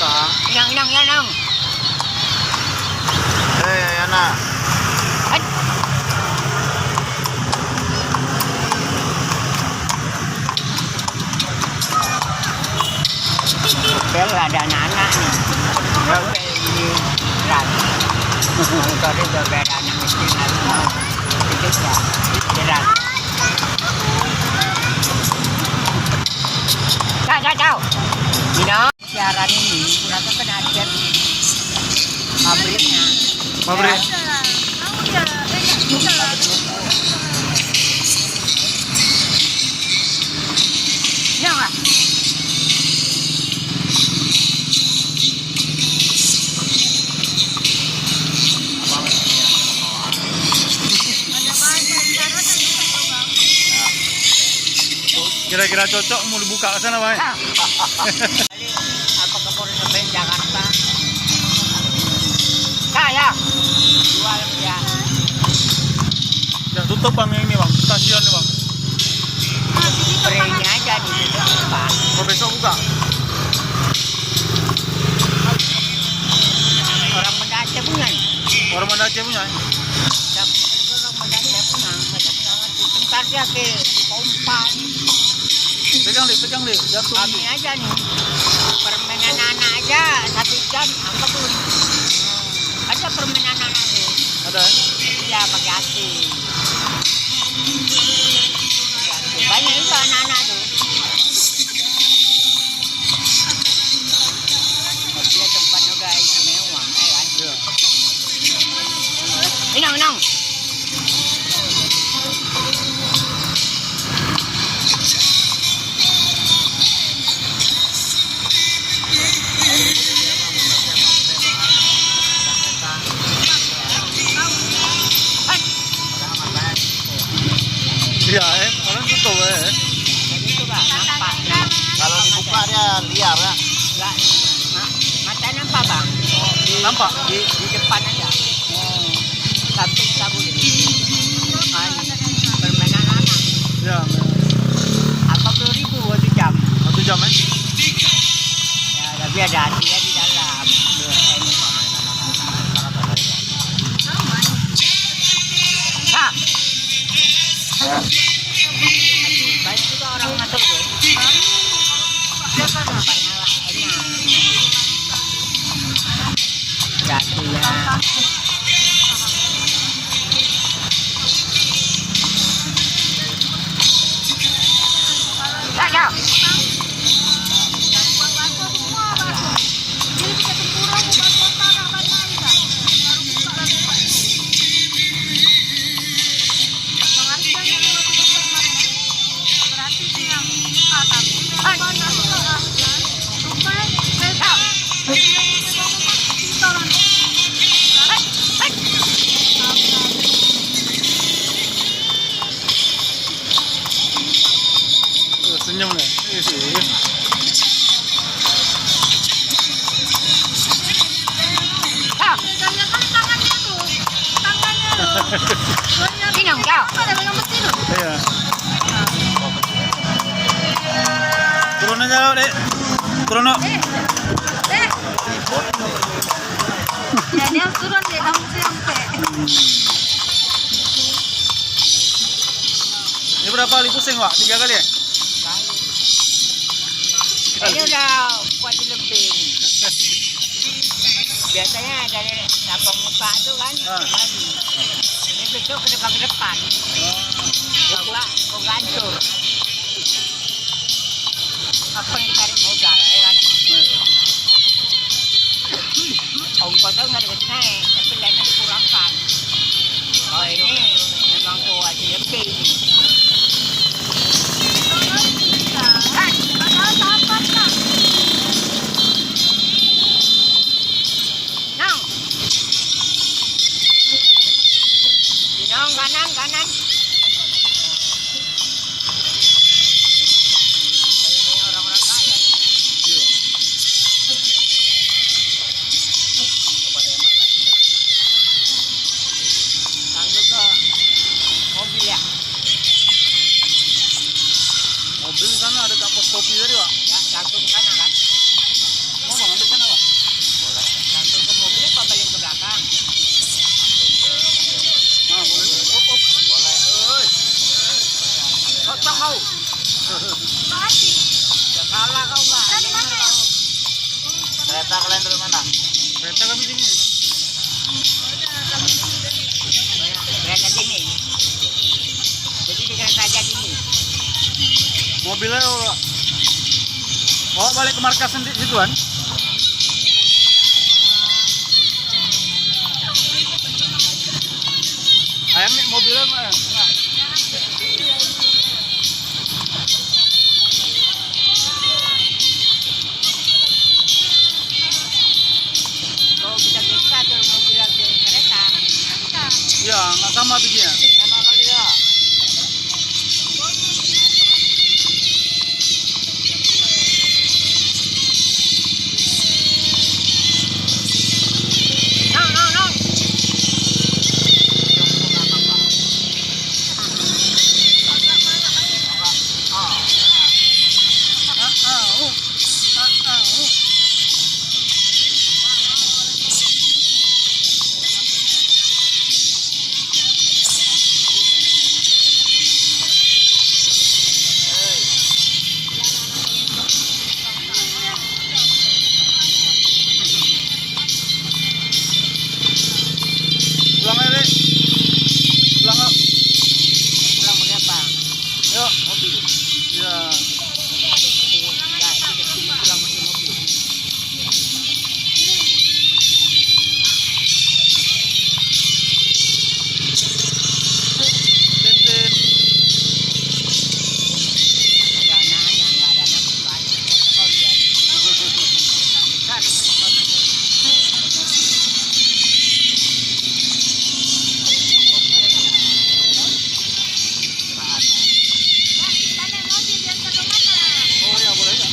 buka. Inang, yan ang. Yan na. Pero ada anak-anak nih. Kalau ini berat. Kalau itu beda anak miskin atau itu ya berat. Tahu. Ini siaran ini kurang kan ada pabriknya. Pabrik. Ya. Kira-kira cocok mau dibuka ke sana, Bang? Apa kamu sampai Jakarta? Saya jual ya. Ya tutup Bang yang ini, Bang. Stasiun nih, Bang. Spraynya aja di depan. Mau besok buka? Orang Banda Aceh punya. Orang Banda Aceh punya? Orang Banda Aceh punya. Sebentar dia ke pompa. Pegang deh, jatuh. Kami aja nih. Permainan anak aja 1 jam 40. Ada permainan anak tuh. Ada? Iya pakai hati. Banyak juga anak-anak tuh. Dia tempat juga istimewa, kan? Iya. Inang. Iya, orang tutup Itu Pak, nampak. Kalau dibuka dia liar ya. Enggak, mata nampak Bang. Nampak? Di depan aja. Samping tak boleh. Permainan anak. Ya, 40.000 1 jam. 1 jam Ya, tapi ada hatinya di dalam. Nah. Banyak juga orang masuk tuh. senyum nih. Minum kau. Iya. Turun aja, Dek. Turun, Dek. Dia turun deh, sampai. Ini berapa kali pusing, Wak? 3 kali ya? Ini udah buat lebih. Biasanya dari tapang muka tuh kan. Ini besok ke depan. Coba kau gancur. Apa yang ditarik modal, ya kan? Ongkosnya nggak dikasih naik, tapi lainnya dikurangkan. Oh ini memang kuat lebih ini. Kanan. Ini orang-orang kaya. Cocok kau. Makasih. Kalah kau nggak? Kita di mana ya? Kereta kalian dari mana? Kereta kami sini. Kereta sini. Jadi di kereta aja gini. Mobilnya bawa balik ke markas sendiri situan. Ayam nih mobilnya mah. Kau bisa bisa tuh mobil ke kereta. Ya, nggak sama bijinya. Emang kali ya. No. Pulang aja deh. Pulang aja. Pulang pakai apa? Yuk. Mobil. Ya. Enggak, tidak sini pulang pakai mobil. Tintin. Ada anak-anak, nggak ada anak banyak. Kau lihat. Kan, Kita naik mobil diantar ke mana? Oh ya boleh ya.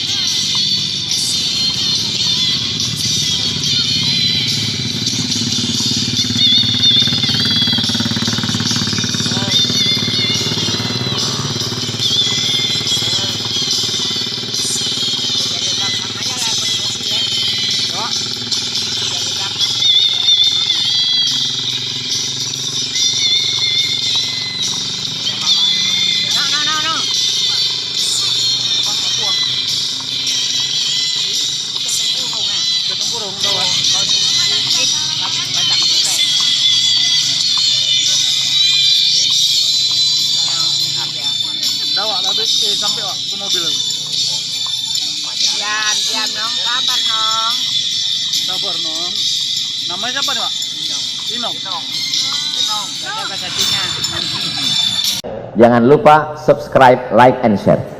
dari belakang aja lah pakai mobil ya. Ya. Dari belakang itu ya. No. Bang, aku ang Bukan tempurung ya. ketempurung dawa. Kau sedikit, batang juga. Dawa tapi sampai wak ke mobil lagi. Diam nong, kabar nong. Sabar nong. Namanya siapa nih Pak? Inong. Nong, ada bahasa Cina. Jangan lupa subscribe, like, and share.